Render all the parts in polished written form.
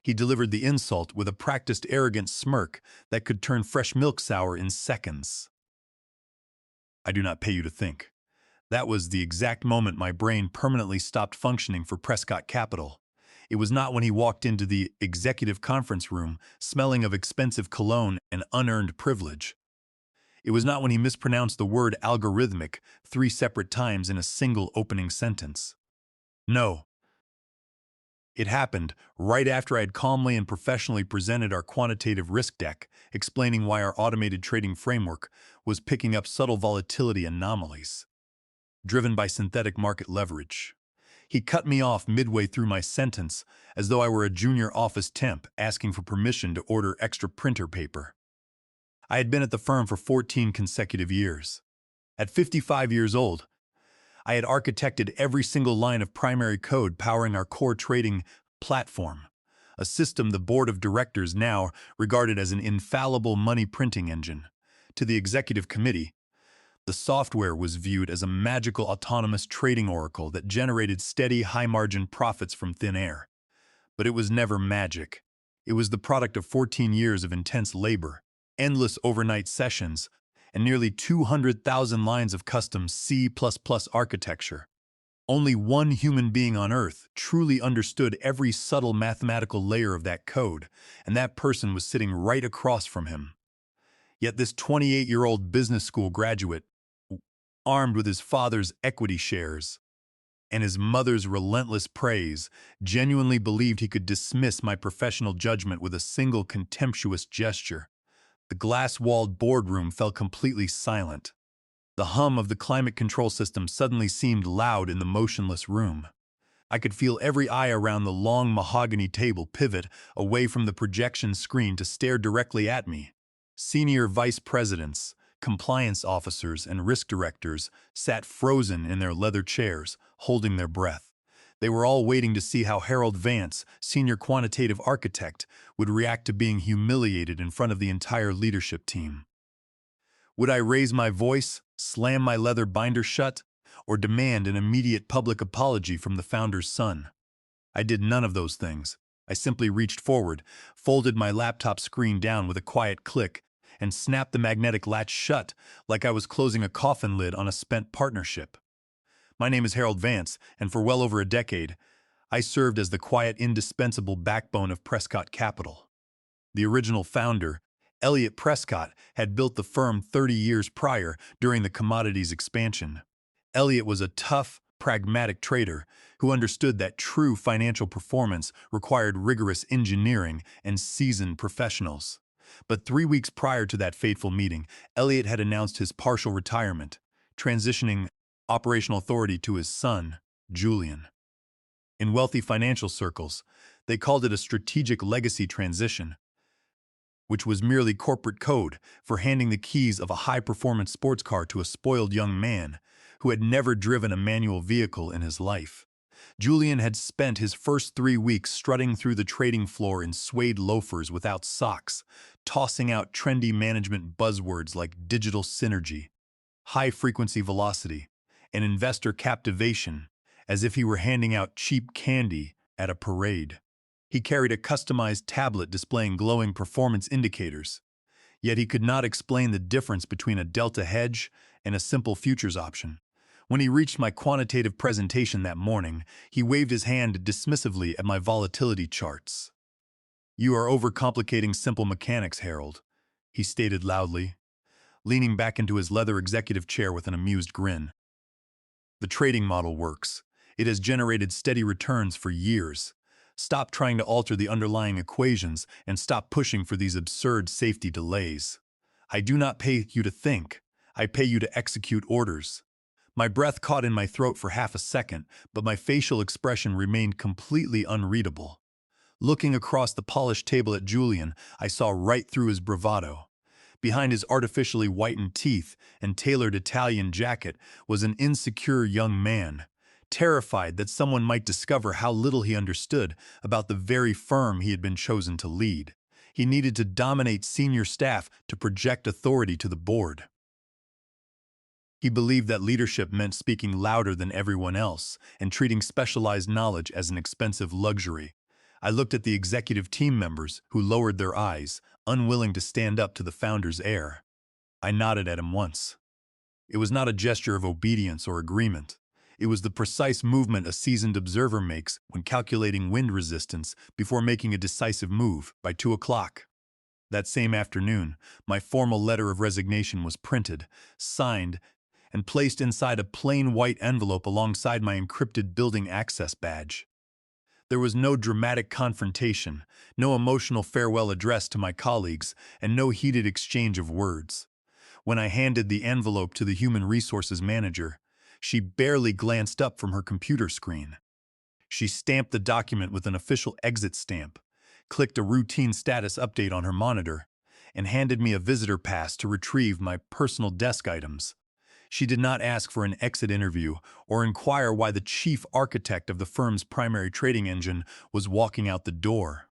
He delivered the insult with a practiced arrogant smirk that could turn fresh milk sour in seconds. "I do not pay you to think." That was the exact moment my brain permanently stopped functioning for Prescott Capital. It was not when he walked into the executive conference room, smelling of expensive cologne and unearned privilege. It was not when he mispronounced the word algorithmic 3 separate times in a single opening sentence. No. It happened right after I had calmly and professionally presented our quantitative risk deck, explaining why our automated trading framework was picking up subtle volatility anomalies, driven by synthetic market leverage. He cut me off midway through my sentence, as though I were a junior office temp asking for permission to order extra printer paper. I had been at the firm for 14 consecutive years. At 55 years old, I had architected every single line of primary code powering our core trading platform, a system the board of directors now regarded as an infallible money printing engine. To the executive committee, the software was viewed as a magical autonomous trading oracle that generated steady, high-margin profits from thin air. But it was never magic. It was the product of 14 years of intense labor, endless overnight sessions, and nearly 200,000 lines of custom C++ architecture. Only one human being on Earth truly understood every subtle mathematical layer of that code, and that person was sitting right across from him. Yet this 28-year-old business school graduate, armed with his father's equity shares and his mother's relentless praise, genuinely believed he could dismiss my professional judgment with a single contemptuous gesture. The glass-walled boardroom fell completely silent. The hum of the climate control system suddenly seemed loud in the motionless room. I could feel every eye around the long mahogany table pivot away from the projection screen to stare directly at me. Senior vice presidents, compliance officers, and risk directors sat frozen in their leather chairs, holding their breath. They were all waiting to see how Harold Vance, senior quantitative architect, would react to being humiliated in front of the entire leadership team. Would I raise my voice, slam my leather binder shut, or demand an immediate public apology from the founder's son? I did none of those things. I simply reached forward, folded my laptop screen down with a quiet click, and snapped the magnetic latch shut like I was closing a coffin lid on a spent partnership. My name is Harold Vance, and for well over a decade, I served as the quiet, indispensable backbone of Prescott Capital. The original founder, Elliot Prescott, had built the firm 30 years prior during the commodities expansion. Elliot was a tough, pragmatic trader who understood that true financial performance required rigorous engineering and seasoned professionals. But 3 weeks prior to that fateful meeting, Elliot had announced his partial retirement, transitioning operational authority to his son, Julian. In wealthy financial circles, they called it a strategic legacy transition, which was merely corporate code for handing the keys of a high-performance sports car to a spoiled young man who had never driven a manual vehicle in his life. Julian had spent his first 3 weeks strutting through the trading floor in suede loafers without socks, tossing out trendy management buzzwords like digital synergy, high-frequency velocity, and investor captivation, as if he were handing out cheap candy at a parade. He carried a customized tablet displaying glowing performance indicators, yet he could not explain the difference between a delta hedge and a simple futures option. When he reached my quantitative presentation that morning, he waved his hand dismissively at my volatility charts. "You are overcomplicating simple mechanics, Harold," he stated loudly, leaning back into his leather executive chair with an amused grin. "The trading model works. It has generated steady returns for years. Stop trying to alter the underlying equations and stop pushing for these absurd safety delays. I do not pay you to think. I pay you to execute orders." My breath caught in my throat for half a second, but my facial expression remained completely unreadable. Looking across the polished table at Julian, I saw right through his bravado. Behind his artificially whitened teeth and tailored Italian jacket was an insecure young man, terrified that someone might discover how little he understood about the very firm he had been chosen to lead. He needed to dominate senior staff to project authority to the board. He believed that leadership meant speaking louder than everyone else and treating specialized knowledge as an expensive luxury. I looked at the executive team members, who lowered their eyes, unwilling to stand up to the founder's heir. I nodded at him once. It was not a gesture of obedience or agreement. It was the precise movement a seasoned observer makes when calculating wind resistance before making a decisive move by 2 o'clock. That same afternoon, my formal letter of resignation was printed, signed, and placed inside a plain white envelope alongside my encrypted building access badge. There was no dramatic confrontation, no emotional farewell address to my colleagues, and no heated exchange of words. When I handed the envelope to the human resources manager, she barely glanced up from her computer screen. She stamped the document with an official exit stamp, clicked a routine status update on her monitor, and handed me a visitor pass to retrieve my personal desk items. She did not ask for an exit interview or inquire why the chief architect of the firm's primary trading engine was walking out the door.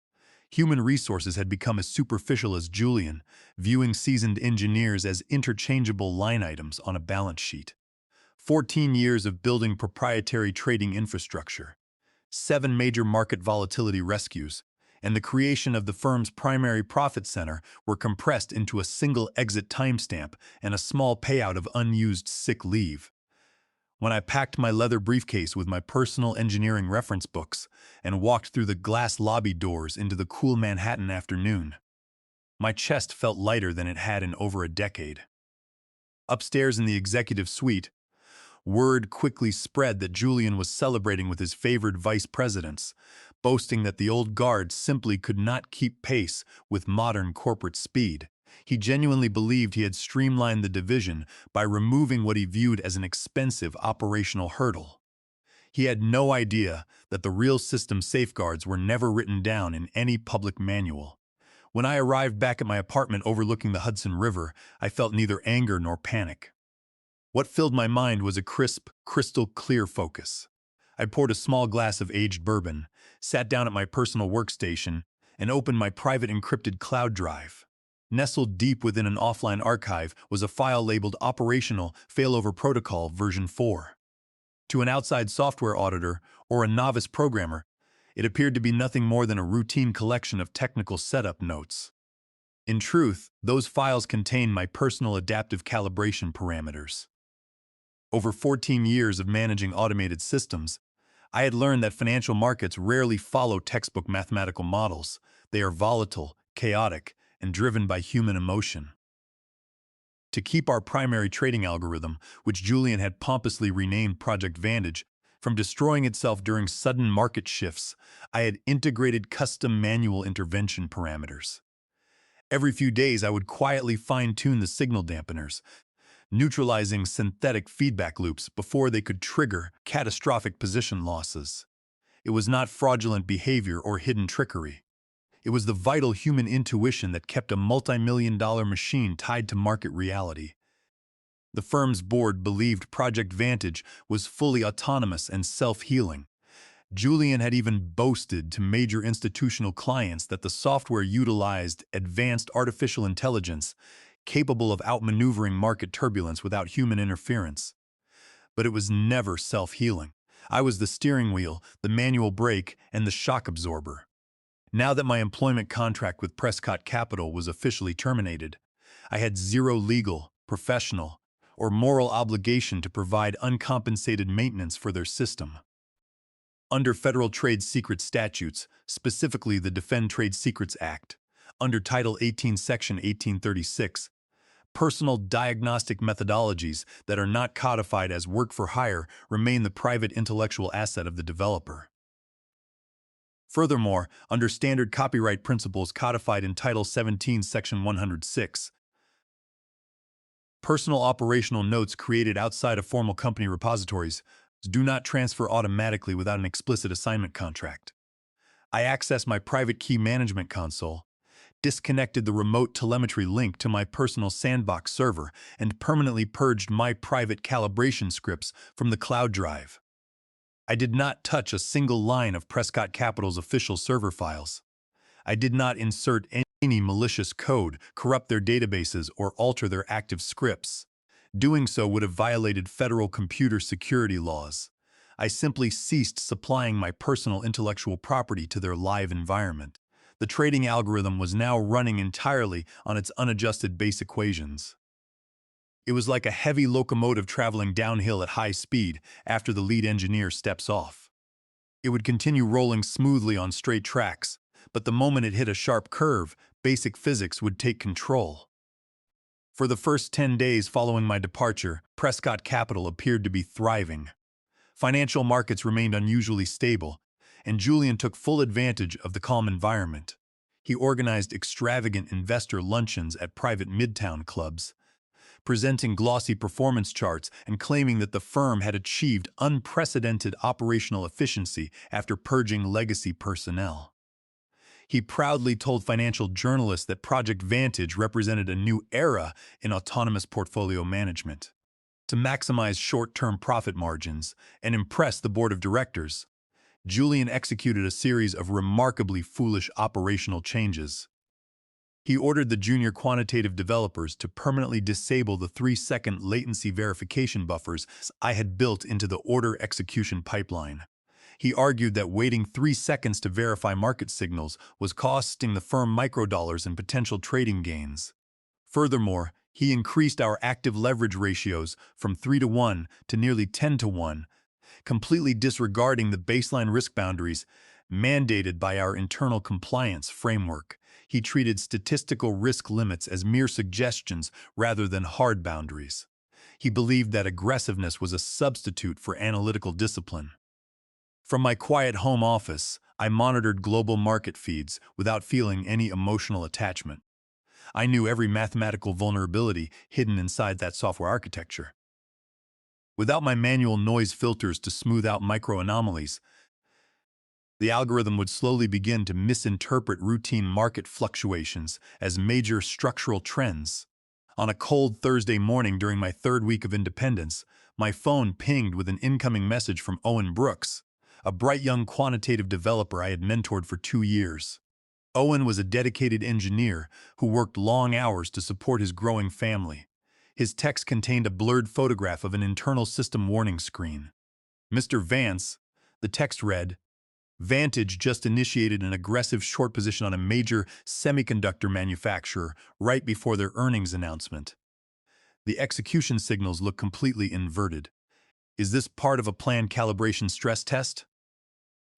Human resources had become as superficial as Julian, viewing seasoned engineers as interchangeable line items on a balance sheet. 14 years of building proprietary trading infrastructure, 7 major market volatility rescues, and the creation of the firm's primary profit center were compressed into a single exit timestamp and a small payout of unused sick leave. When I packed my leather briefcase with my personal engineering reference books and walked through the glass lobby doors into the cool Manhattan afternoon, my chest felt lighter than it had in over a decade. Upstairs in the executive suite, word quickly spread that Julian was celebrating with his favored vice presidents, boasting that the old guard simply could not keep pace with modern corporate speed. He genuinely believed he had streamlined the division by removing what he viewed as an expensive operational hurdle. He had no idea that the real system safeguards were never written down in any public manual. When I arrived back at my apartment overlooking the Hudson River, I felt neither anger nor panic. What filled my mind was a crisp, crystal-clear focus. I poured a small glass of aged bourbon, sat down at my personal workstation, and opened my private encrypted cloud drive. Nestled deep within an offline archive was a file labeled Operational Failover Protocol version 4. To an outside software auditor or a novice programmer, it appeared to be nothing more than a routine collection of technical setup notes. In truth, those files contained my personal adaptive calibration parameters. Over 14 years of managing automated systems, I had learned that financial markets rarely follow textbook mathematical models. They are volatile, chaotic, and driven by human emotion. To keep our primary trading algorithm, which Julian had pompously renamed Project Vantage, from destroying itself during sudden market shifts, I had integrated custom manual intervention parameters. Every few days, I would quietly fine-tune the signal dampeners, neutralizing synthetic feedback loops before they could trigger catastrophic position losses. It was not fraudulent behavior or hidden trickery. It was the vital human intuition that kept a multi-million-dollar machine tied to market reality. The firm's board believed Project Vantage was fully autonomous and self-healing. Julian had even boasted to major institutional clients that the software utilized advanced artificial intelligence capable of outmaneuvering market turbulence without human interference. But it was never self-healing. I was the steering wheel, the manual brake, and the shock absorber. Now that my employment contract with Prescott Capital was officially terminated, I had zero legal, professional, or moral obligation to provide uncompensated maintenance for their system. Under federal trade secret statutes, specifically the Defend Trade Secrets Act, under Title 18, Section 1836, personal diagnostic methodologies that are not codified as work for hire remain the private intellectual asset of the developer. Furthermore, under standard copyright principles codified in Title 17, Section 106, personal operational notes created outside of formal company repositories do not transfer automatically without an explicit assignment contract. I access my private key management console, disconnected the remote telemetry link to my personal sandbox server, and permanently purged my private calibration scripts from the cloud drive. I did not touch a single line of Prescott Capital's official server files. I did not insert any malicious code, corrupt their databases, or alter their active scripts. Doing so would have violated federal computer security laws. I simply ceased supplying my personal intellectual property to their live environment. The trading algorithm was now running entirely on its unadjusted base equations. It was like a heavy locomotive traveling downhill at high speed after the lead engineer steps off. It would continue rolling smoothly on straight tracks, but the moment it hit a sharp curve, basic physics would take control. For the first 10 days following my departure, Prescott Capital appeared to be thriving. Financial markets remained unusually stable, and Julian took full advantage of the calm environment. He organized extravagant investor luncheons at private midtown clubs, presenting glossy performance charts and claiming that the firm had achieved unprecedented operational efficiency after purging legacy personnel. He proudly told financial journalists that Project Vantage represented a new era in autonomous portfolio management. To maximize short-term profit margins and impress the board of directors, Julian executed a series of remarkably foolish operational changes. He ordered the junior quantitative developers to permanently disable the 3-second latency verification buffers I had built into the order execution pipeline. He argued that waiting 3 seconds to verify market signals was costing the firm microdollars in potential trading gains. Furthermore, he increased our active leverage ratios from 3-to-1 to nearly 10-to-1, completely disregarding the baseline risk boundaries mandated by our internal compliance framework. He treated statistical risk limits as mere suggestions rather than hard boundaries. He believed that aggressiveness was a substitute for analytical discipline. From my quiet home office, I monitored global market feeds without feeling any emotional attachment. I knew every mathematical vulnerability hidden inside that software architecture. Without my manual noise filters to smooth out micro-anomalies, the algorithm would slowly begin to misinterpret routine market fluctuations as major structural trends. On a cold Thursday morning during my 3rd week of independence, my phone pinged with an incoming message from Owen Brooks, a bright young quantitative developer I had mentored for 2 years. Owen was a dedicated engineer who worked long hours to support his growing family. His text contained a blurred photograph of an internal system warning screen. "Mr. Vance," the text read, "Vantage just initiated an aggressive short position on a major semiconductor manufacturer right before their earnings announcement. The execution signals look completely inverted. Is this part of a planned calibration stress test?"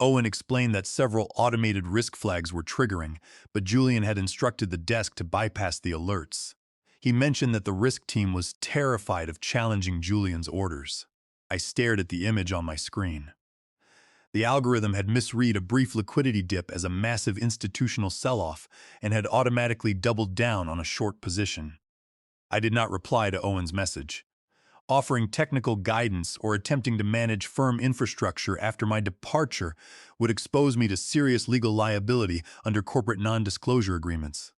Owen explained that several automated risk flags were triggering, but Julian had instructed the desk to bypass the alerts. He mentioned that the risk team was terrified of challenging Julian's orders. I stared at the image on my screen. The algorithm had misread a brief liquidity dip as a massive institutional sell-off and had automatically doubled down on a short position. I did not reply to Owen's message. Offering technical guidance or attempting to manage firm infrastructure after my departure would expose me to serious legal liability under corporate non-disclosure agreements.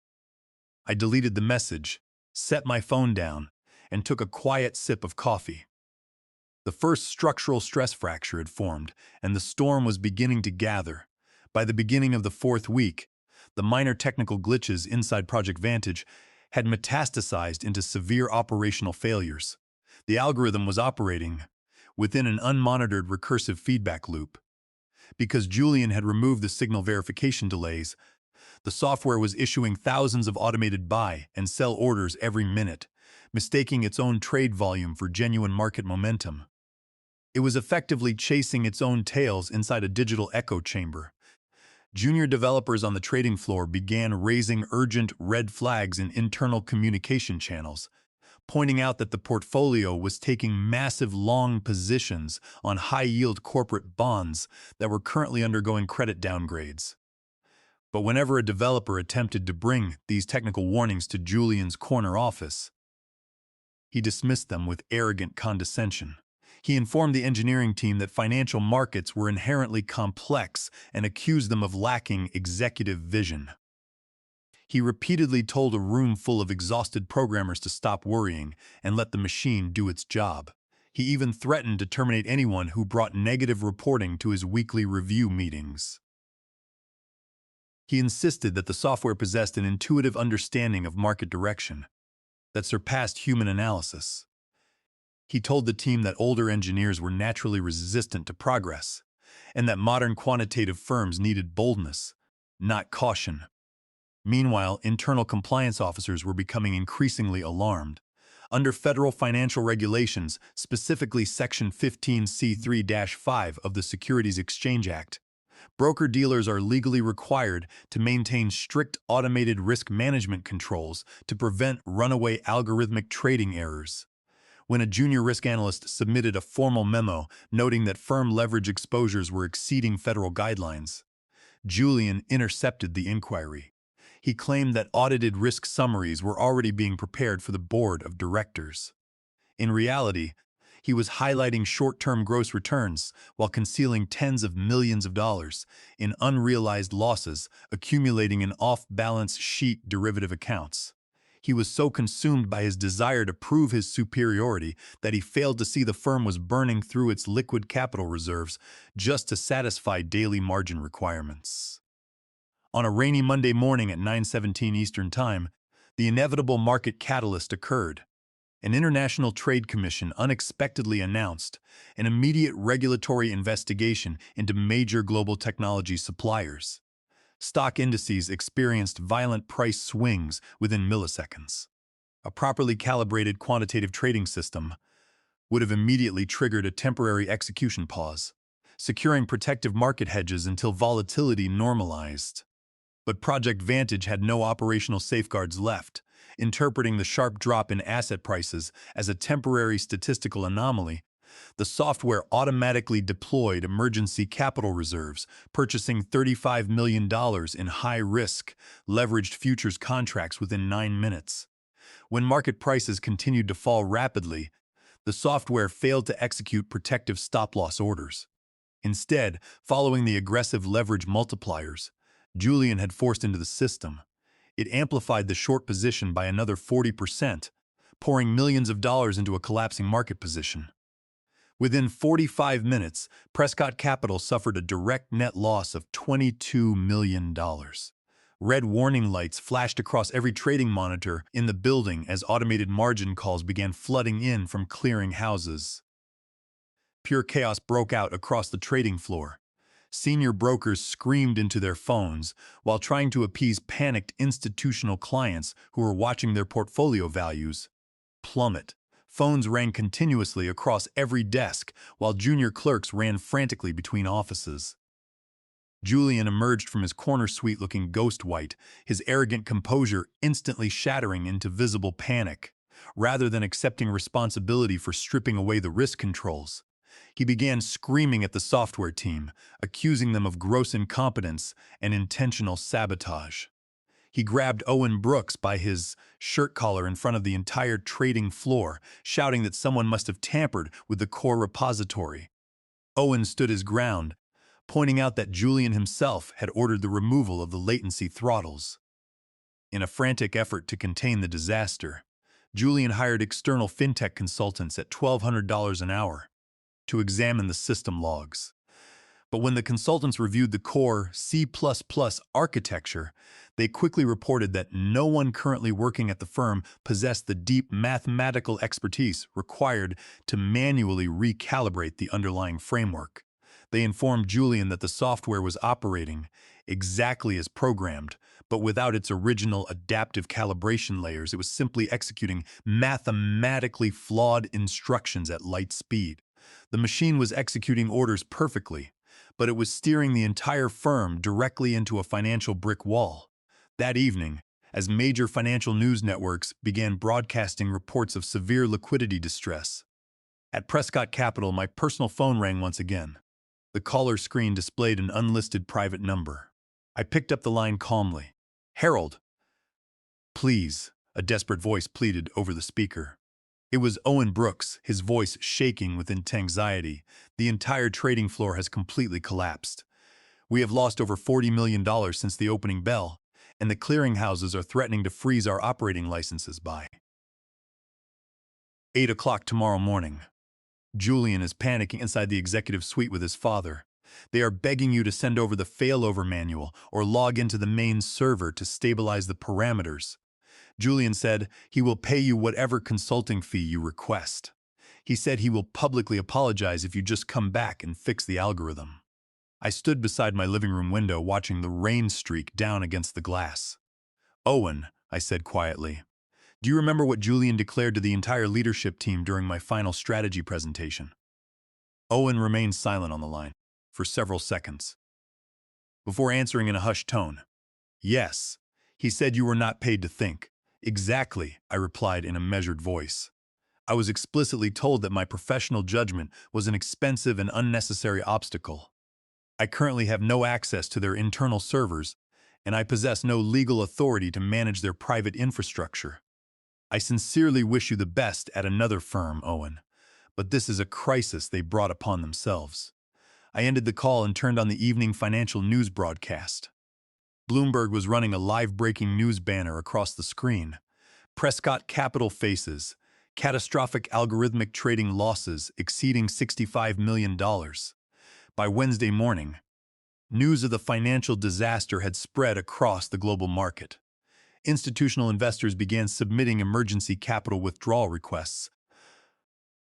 I deleted the message, set my phone down, and took a quiet sip of coffee. The first structural stress fracture had formed, and the storm was beginning to gather. By the beginning of the 4th week, the minor technical glitches inside Project Vantage had metastasized into severe operational failures. The algorithm was operating within an unmonitored recursive feedback loop. Because Julian had removed the signal verification delays, the software was issuing thousands of automated buy and sell orders every minute, mistaking its own trade volume for genuine market momentum. It was effectively chasing its own tails inside a digital echo chamber. Junior developers on the trading floor began raising urgent red flags in internal communication channels, pointing out that the portfolio was taking massive long positions on high-yield corporate bonds that were currently undergoing credit downgrades. But whenever a developer attempted to bring these technical warnings to Julian's corner office, he dismissed them with arrogant condescension. He informed the engineering team that financial markets were inherently complex and accused them of lacking executive vision. He repeatedly told a room full of exhausted programmers to stop worrying and let the machine do its job. He even threatened to terminate anyone who brought negative reporting to his weekly review meetings. He insisted that the software possessed an intuitive understanding of market direction that surpassed human analysis. He told the team that older engineers were naturally resistant to progress, and that modern quantitative firms needed boldness, not caution. Meanwhile, internal compliance officers were becoming increasingly alarmed. Under federal financial regulations, specifically Section 15C3-5 of the Securities Exchange Act, broker-dealers are legally required to maintain strict automated risk management controls to prevent runaway algorithmic trading errors. When a junior risk analyst submitted a formal memo noting that firm leverage exposures were exceeding federal guidelines, Julian intercepted the inquiry. He claimed that audited risk summaries were already being prepared for the board of directors. In reality, he was highlighting short-term gross returns while concealing tens of millions of dollars in unrealized losses accumulating in off-balance sheet derivative accounts. He was so consumed by his desire to prove his superiority that he failed to see the firm was burning through its liquid capital reserves just to satisfy daily margin requirements. On a rainy Monday morning at 9:17 Eastern Time, the inevitable market catalyst occurred. An International Trade Commission unexpectedly announced an immediate regulatory investigation into major global technology suppliers. Stock indices experienced violent price swings within milliseconds. A properly calibrated quantitative trading system would have immediately triggered a temporary execution pause, securing protective market hedges until volatility normalized. But Project Vantage had no operational safeguards left, interpreting the sharp drop in asset prices as a temporary statistical anomaly. The software automatically deployed emergency capital reserves, purchasing $35 million in high-risk, leveraged futures contracts within 9 minutes. When market prices continued to fall rapidly, the software failed to execute protective stop-loss orders. Instead, following the aggressive leverage multipliers Julian had forced into the system, it amplified the short position by another 40%, pouring millions of dollars into a collapsing market position. Within 45 minutes, Prescott Capital suffered a direct net loss of $22 million. Red warning lights flashed across every trading monitor in the building as automated margin calls began flooding in from clearing houses. Pure chaos broke out across the trading floor. Senior brokers screamed into their phones while trying to appease panicked institutional clients who were watching their portfolio values plummet. Phones rang continuously across every desk while junior clerks ran frantically between offices. Julian emerged from his corner suite looking ghost-white, his arrogant composure instantly shattering into visible panic. Rather than accepting responsibility for stripping away the risk controls, he began screaming at the software team, accusing them of gross incompetence and intentional sabotage. He grabbed Owen Brooks by his shirt collar in front of the entire trading floor, shouting that someone must have tampered with the core repository. Owen stood his ground, pointing out that Julian himself had ordered the removal of the latency throttles. In a frantic effort to contain the disaster, Julian hired external fintech consultants at $1,200 an hour to examine the system logs. But when the consultants reviewed the core C++ architecture, they quickly reported that no one currently working at the firm possessed the deep mathematical expertise required to manually recalibrate the underlying framework. They informed Julian that the software was operating exactly as programmed, but without its original adaptive calibration layers. It was simply executing mathematically flawed instructions at light speed. The machine was executing orders perfectly, but it was steering the entire firm directly into a financial brick wall. That evening, as major financial news networks began broadcasting reports of severe liquidity distress, at Prescott Capital, my personal phone rang once again. The caller screen displayed an unlisted private number. I picked up the line calmly. "Harold, please," a desperate voice pleaded over the speaker. It was Owen Brooks, his voice shaking with intense anxiety. "The entire trading floor has completely collapsed. We have lost over $40 million since the opening bell, and the clearinghouses are threatening to freeze our operating licenses by 8 o'clock tomorrow morning." Julian is panicking inside the executive suite with his father. They are begging you to send over the failover manual or log into the main server to stabilize the parameters. Julian said he will pay you whatever consulting fee you request. He said he will publicly apologize if you just come back and fix the algorithm. I stood beside my living room window watching the rain streak down against the glass. Owen, I said quietly, do you remember what Julian declared to the entire leadership team during my final strategy presentation? Owen remained silent on the line for several seconds, before answering in a hushed tone. Yes, he said you were not paid to think. Exactly, I replied in a measured voice. I was explicitly told that my professional judgment was an expensive and unnecessary obstacle. I currently have no access to their internal servers, and I possess no legal authority to manage their private infrastructure. I sincerely wish you the best at another firm, Owen, but this is a crisis they brought upon themselves. I ended the call and turned on the evening financial news broadcast. Bloomberg was running a live breaking news banner across the screen. Prescott Capital faces catastrophic algorithmic trading losses exceeding $65 million. By Wednesday morning, news of the financial disaster had spread across the global market. Institutional investors began submitting emergency capital withdrawal requests,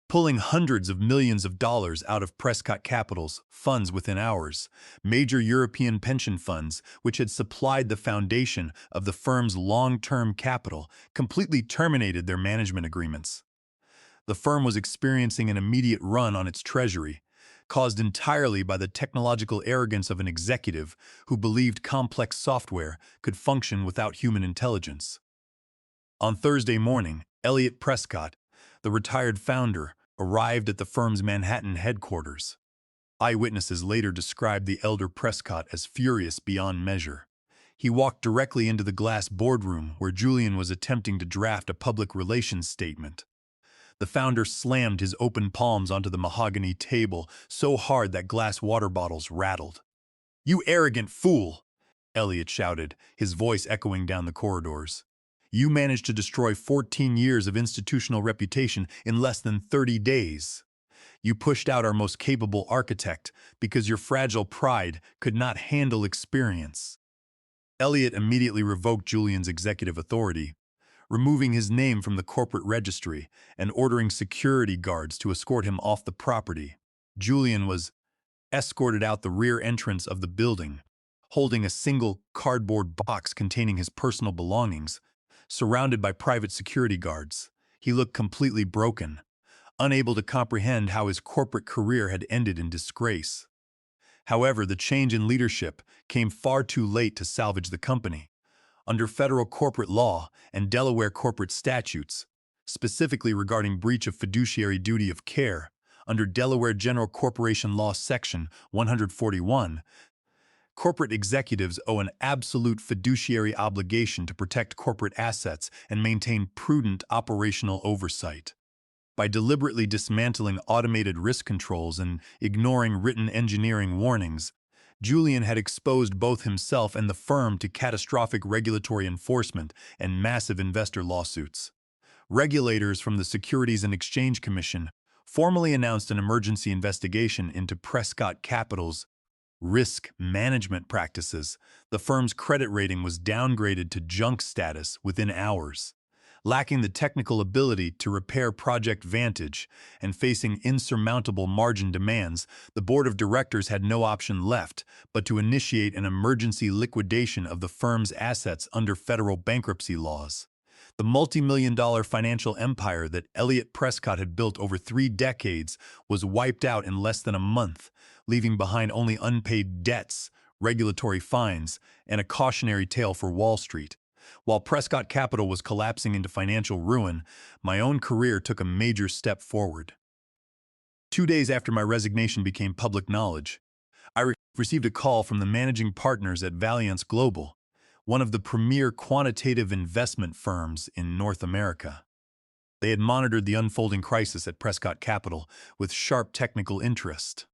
pulling hundreds of millions of dollars out of Prescott Capital's funds within hours. Major European pension funds, which had supplied the foundation of the firm's long-term capital, completely terminated their management agreements. The firm was experiencing an immediate run on its treasury, caused entirely by the technological arrogance of an executive who believed complex software could function without human intelligence. On Thursday morning, Elliot Prescott, the retired founder, arrived at the firm's Manhattan headquarters. Eyewitnesses later described the elder Prescott as furious beyond measure. He walked directly into the glass boardroom where Julian was attempting to draft a public relations statement. The founder slammed his open palms onto the mahogany table so hard that glass water bottles rattled. "You arrogant fool!" Elliot shouted, his voice echoing down the corridors. "You managed to destroy 14 years of institutional reputation in less than 30 days. You pushed out our most capable architect because your fragile pride could not handle experience." Elliot immediately revoked Julian's executive authority, removing his name from the corporate registry and ordering security guards to escort him off the property. Julian was escorted out the rear entrance of the building, holding a single cardboard box containing his personal belongings, surrounded by private security guards. He looked completely broken, unable to comprehend how his corporate career had ended in disgrace. However, the change in leadership came far too late to salvage the company. Under federal corporate law and Delaware corporate statutes, specifically regarding breach of fiduciary duty of care, under Delaware General Corporation Law Section 141, corporate executives owe an absolute fiduciary obligation to protect corporate assets and maintain prudent operational oversight. By deliberately dismantling automated risk controls and ignoring written engineering warnings, Julian had exposed both himself and the firm to catastrophic regulatory enforcement and massive investor lawsuits. Regulators from the Securities and Exchange Commission formally announced an emergency investigation into Prescott Capital's risk management practices. The firm's credit rating was downgraded to junk status within hours. Lacking the technical ability to repair Project Vantage and facing insurmountable margin demands, the board of directors had no option left but to initiate an emergency liquidation of the firm's assets under federal bankruptcy laws. The multi-million-dollar financial empire that Elliot Prescott had built over 3 decades was wiped out in less than a month, leaving behind only unpaid debts, regulatory fines, and a cautionary tale for Wall Street. While Prescott Capital was collapsing into financial ruin, my own career took a major step forward. 2 days after my resignation became public knowledge, I received a call from the managing partners at Valiance Global, one of the premier quantitative investment firms in North America. They had monitored the unfolding crisis at Prescott Capital with sharp technical interest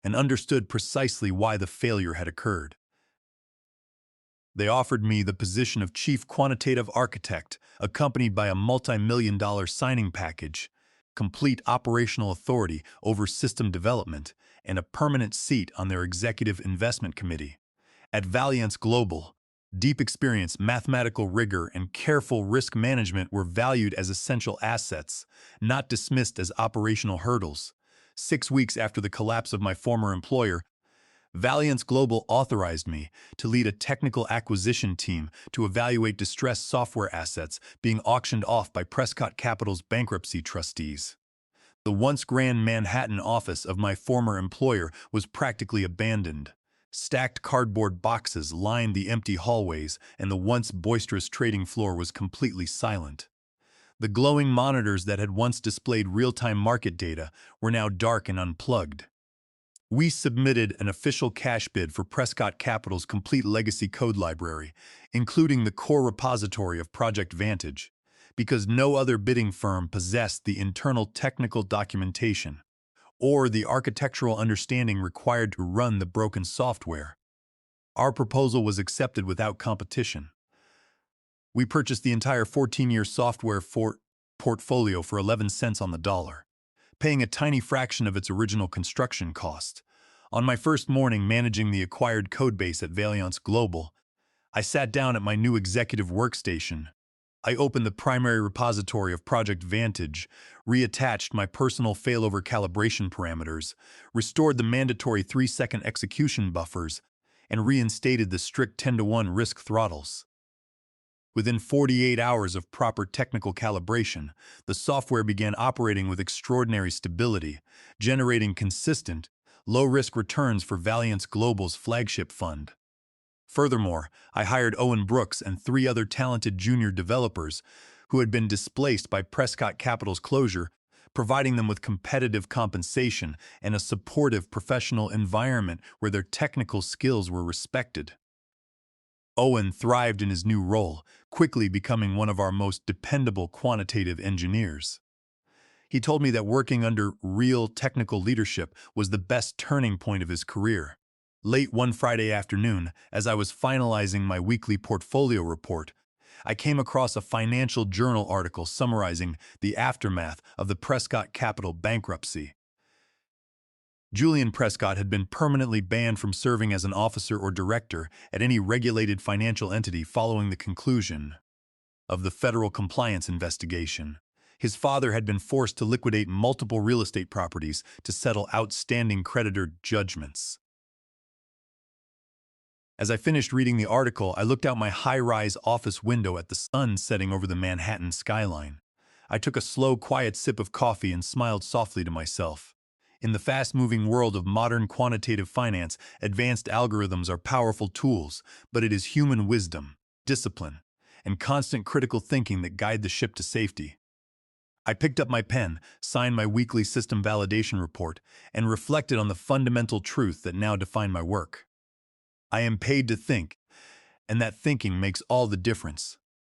and understood precisely why the failure had occurred. They offered me the position of chief quantitative architect, accompanied by a multi-million-dollar signing package, complete operational authority over system development, and a permanent seat on their executive investment committee. At Valiance Global, Deep experience, mathematical rigor, and careful risk management were valued as essential assets, not dismissed as operational hurdles. 6 weeks after the collapse of my former employer, Valiance Global authorized me to lead a technical acquisition team to evaluate distressed software assets being auctioned off by Prescott Capital's bankruptcy trustees. The once grand Manhattan office of my former employer was practically abandoned. Stacked cardboard boxes lined the empty hallways, and the once boisterous trading floor was completely silent. The glowing monitors that had once displayed real-time market data were now dark and unplugged. We submitted an official cash bid for Prescott Capital's complete legacy code library, including the core repository of Project Vantage, because no other bidding firm possessed the internal technical documentation or the architectural understanding required to run the broken software. Our proposal was accepted without competition. We purchased the entire 14-year software portfolio for 11 cents on the dollar, paying a tiny fraction of its original construction cost. On my first morning managing the acquired codebase at Valiance Global, I sat down at my new executive workstation. I opened the primary repository of Project Vantage, reattached my personal failover calibration parameters, restored the mandatory 3-second execution buffers, and reinstated the strict 10-to-1 risk throttles. Within 48 hours of proper technical calibration, the software began operating with extraordinary stability, generating consistent, low-risk returns for Valiance Global's flagship fund. Furthermore, I hired Owen Brooks and 3 other talented junior developers who had been displaced by Prescott Capital's closure, providing them with competitive compensation and a supportive professional environment where their technical skills were respected. Owen thrived in his new role, quickly becoming one of our most dependable quantitative engineers. He told me that working under real technical leadership was the best turning point of his career. Late one Friday afternoon, as I was finalizing my weekly portfolio report, I came across a Financial Journal article summarizing the aftermath of the Prescott Capital bankruptcy. Julian Prescott had been permanently banned from serving as an officer or director at any regulated financial entity following the conclusion of the federal compliance investigation. His father had been forced to liquidate multiple real estate properties to settle outstanding creditor judgments. As I finished reading the article, I looked out my high-rise office window at the sun setting over the Manhattan skyline. I took a slow, quiet sip of coffee and smiled softly to myself. In the fast-moving world of modern quantitative finance, advanced algorithms are powerful tools, but it is human wisdom, discipline, and constant critical thinking that guide the ship to safety. I picked up my pen, signed my weekly system validation report, and reflected on the fundamental truth that now defined my work. I am paid to think, and that thinking makes all the difference.